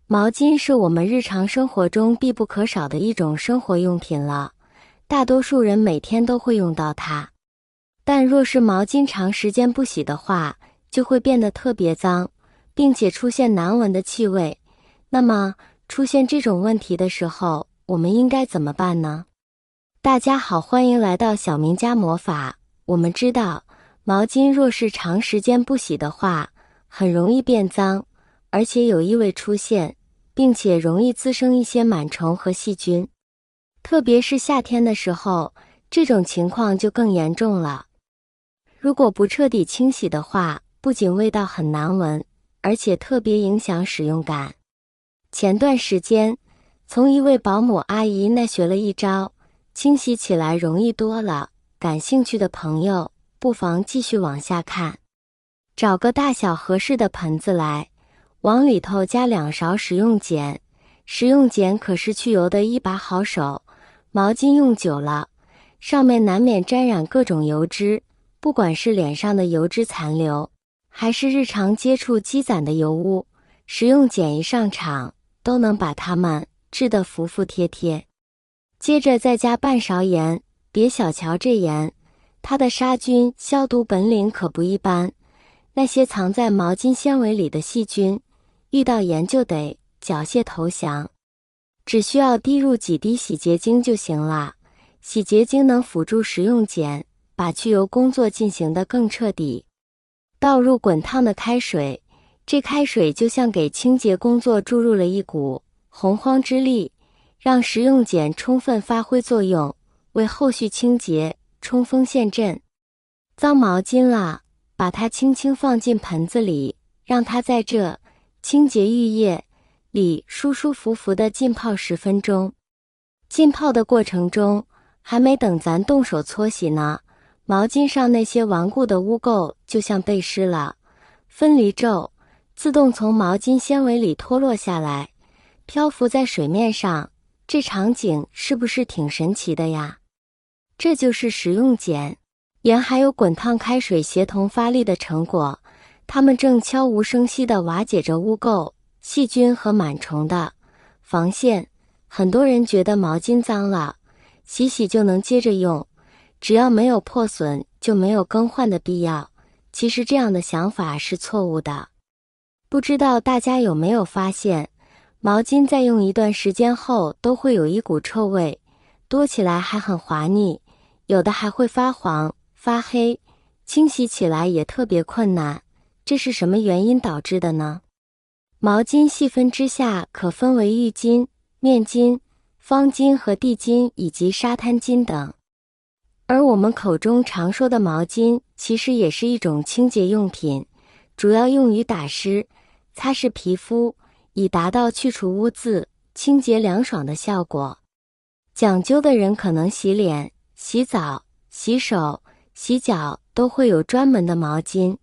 毛巾是我们日常生活中必不可少的一种生活用品了，大多数人每天都会用到它。但若是毛巾长时间不洗的话，就会变得特别脏，并且出现难闻的气味。那么，出现这种问题的时候，我们应该怎么办呢？大家好，欢迎来到小明家魔法。我们知道，毛巾若是长时间不洗的话，很容易变脏，而且有异味出现，并且容易滋生一些螨虫和细菌。特别是夏天的时候，这种情况就更严重了。如果不彻底清洗的话，不仅味道很难闻，而且特别影响使用感。前段时间，从一位保姆阿姨那学了一招，清洗起来容易多了。感兴趣的朋友，不妨继续往下看。找个大小合适的盆子来，往里头加2勺食用碱。食用碱可是去油的一把好手，毛巾用久了，上面难免沾染各种油脂，不管是脸上的油脂残留，还是日常接触积攒的油污，食用碱一上场，都能把它们治得服服帖帖。接着再加半勺盐，别小瞧这盐，它的杀菌消毒本领可不一般。那些藏在毛巾纤维里的细菌，遇到盐就得缴械投降。只需要滴入几滴洗洁精就行了，洗洁精能辅助食用碱，把去油工作进行得更彻底。倒入滚烫的开水，这开水就像给清洁工作注入了一股洪荒之力，让食用碱充分发挥作用，为后续清洁冲锋陷阵。脏毛巾了，把它轻轻放进盆子里，让它在这清洁浴液里舒舒服服地浸泡10分钟。浸泡的过程中，还没等咱动手搓洗呢，毛巾上那些顽固的污垢就像被湿了，分离皱自动从毛巾纤维里脱落下来，漂浮在水面上。这场景是不是挺神奇的呀？这就是食用碱。盐还有滚烫开水协同发力的成果，它们正悄无声息地瓦解着污垢、细菌和螨虫的防线。很多人觉得毛巾脏了，洗洗就能接着用，只要没有破损就没有更换的必要。其实这样的想法是错误的。不知道大家有没有发现，毛巾在用一段时间后都会有一股臭味，多起来还很滑腻，有的还会发黄、发黑，清洗起来也特别困难。这是什么原因导致的呢？毛巾细分之下可分为浴巾、面巾、方巾和地巾以及沙滩巾等。而我们口中常说的毛巾其实也是一种清洁用品，主要用于打湿、擦拭皮肤，以达到去除污渍、清洁凉爽的效果。讲究的人可能洗脸、洗澡、洗手、洗脚都会有专门的毛巾，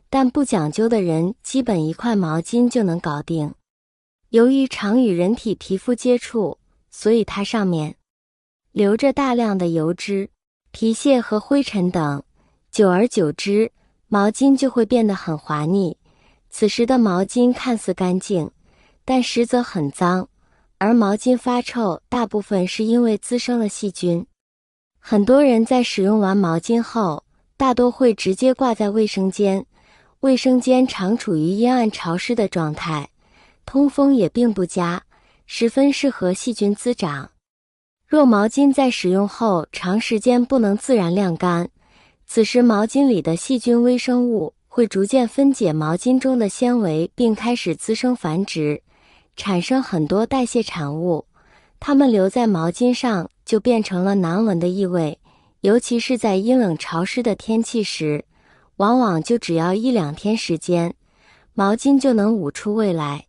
但不讲究的人基本一块毛巾就能搞定。由于常与人体皮肤接触，所以它上面留着大量的油脂、皮屑和灰尘等，久而久之，毛巾就会变得很滑腻。此时的毛巾看似干净，但实则很脏，而毛巾发臭大部分是因为滋生了细菌。很多人在使用完毛巾后，大多会直接挂在卫生间，卫生间常处于阴暗潮湿的状态，通风也并不佳，十分适合细菌滋长。若毛巾在使用后长时间不能自然晾干，此时毛巾里的细菌微生物会逐渐分解毛巾中的纤维，并开始滋生繁殖，产生很多代谢产物，它们留在毛巾上就变成了难闻的异味，尤其是在阴冷潮湿的天气时，往往就只要1-2天时间，毛巾就能捂出味来。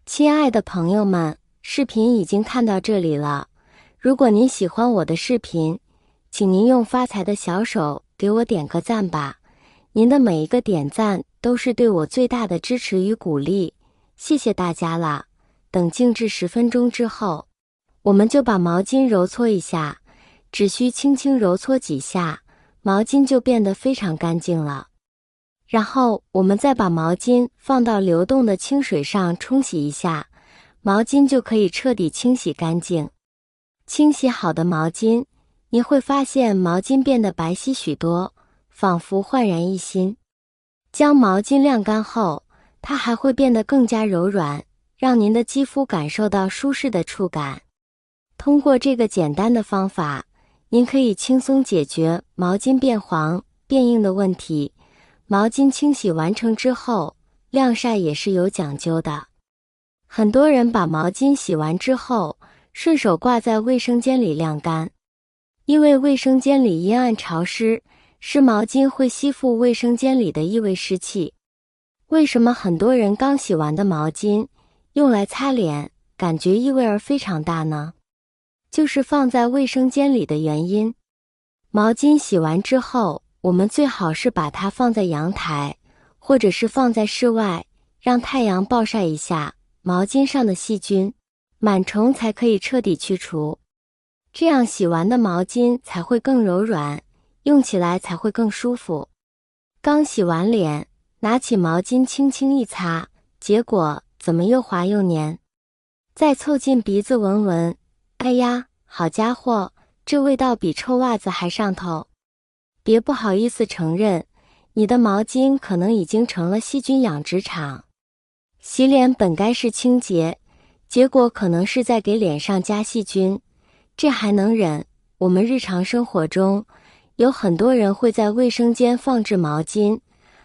亲爱的朋友们，视频已经看到这里了，如果您喜欢我的视频，请您用发财的小手给我点个赞吧，您的每一个点赞都是对我最大的支持与鼓励，谢谢大家啦。等静置10分钟之后，我们就把毛巾揉搓一下，只需轻轻揉搓几下，毛巾就变得非常干净了。然后我们再把毛巾放到流动的清水上冲洗一下，毛巾就可以彻底清洗干净。清洗好的毛巾，你会发现毛巾变得白皙许多，仿佛焕然一新。将毛巾晾干后，它还会变得更加柔软，让您的肌肤感受到舒适的触感。通过这个简单的方法，您可以轻松解决毛巾变黄、变硬的问题。毛巾清洗完成之后，晾晒也是有讲究的。很多人把毛巾洗完之后，顺手挂在卫生间里晾干。因为卫生间里阴暗潮湿，湿毛巾会吸附卫生间里的异味湿气。为什么很多人刚洗完的毛巾用来擦脸，感觉异味儿非常大呢？就是放在卫生间里的原因。毛巾洗完之后，我们最好是把它放在阳台，或者是放在室外，让太阳暴晒一下，毛巾上的细菌、螨虫才可以彻底去除。这样洗完的毛巾才会更柔软，用起来才会更舒服。刚洗完脸，拿起毛巾轻轻一擦，结果怎么又滑又黏？再凑近鼻子闻闻，哎呀，好家伙，这味道比臭袜子还上头。别不好意思承认，你的毛巾可能已经成了细菌养殖场。洗脸本该是清洁，结果可能是在给脸上加细菌，这还能忍？我们日常生活中，有很多人会在卫生间放置毛巾，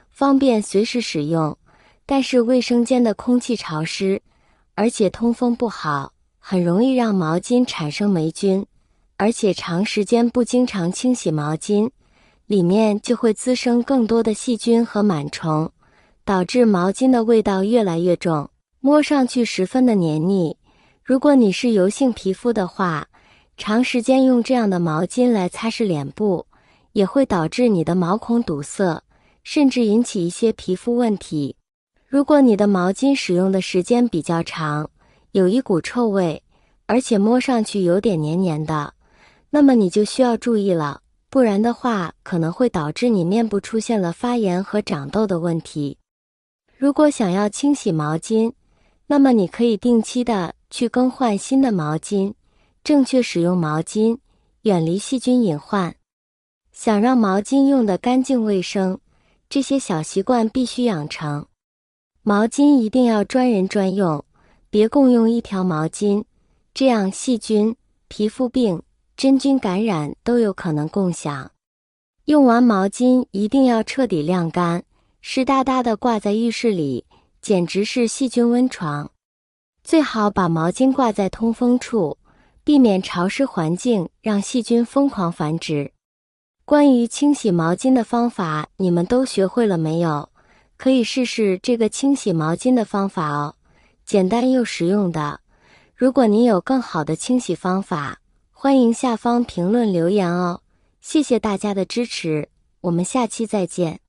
方便随时使用，但是卫生间的空气潮湿，而且通风不好，很容易让毛巾产生霉菌，而且长时间不经常清洗毛巾，里面就会滋生更多的细菌和螨虫，导致毛巾的味道越来越重，摸上去十分的黏腻。如果你是油性皮肤的话，长时间用这样的毛巾来擦拭脸部，也会导致你的毛孔堵塞，甚至引起一些皮肤问题。如果你的毛巾使用的时间比较长，有一股臭味，而且摸上去有点黏黏的，那么你就需要注意了，不然的话可能会导致你面部出现了发炎和长痘的问题。如果想要清洗毛巾，那么你可以定期的去更换新的毛巾，正确使用毛巾，远离细菌隐患。想让毛巾用得干净卫生，这些小习惯必须养成。毛巾一定要专人专用，别共用一条毛巾，这样细菌、皮肤病、真菌感染都有可能共享。用完毛巾一定要彻底晾干，湿哒哒的挂在浴室里，简直是细菌温床。最好把毛巾挂在通风处，避免潮湿环境让细菌疯狂繁殖。关于清洗毛巾的方法，你们都学会了没有？可以试试这个清洗毛巾的方法哦，简单又实用的。如果你有更好的清洗方法，欢迎下方评论留言哦。谢谢大家的支持，我们下期再见。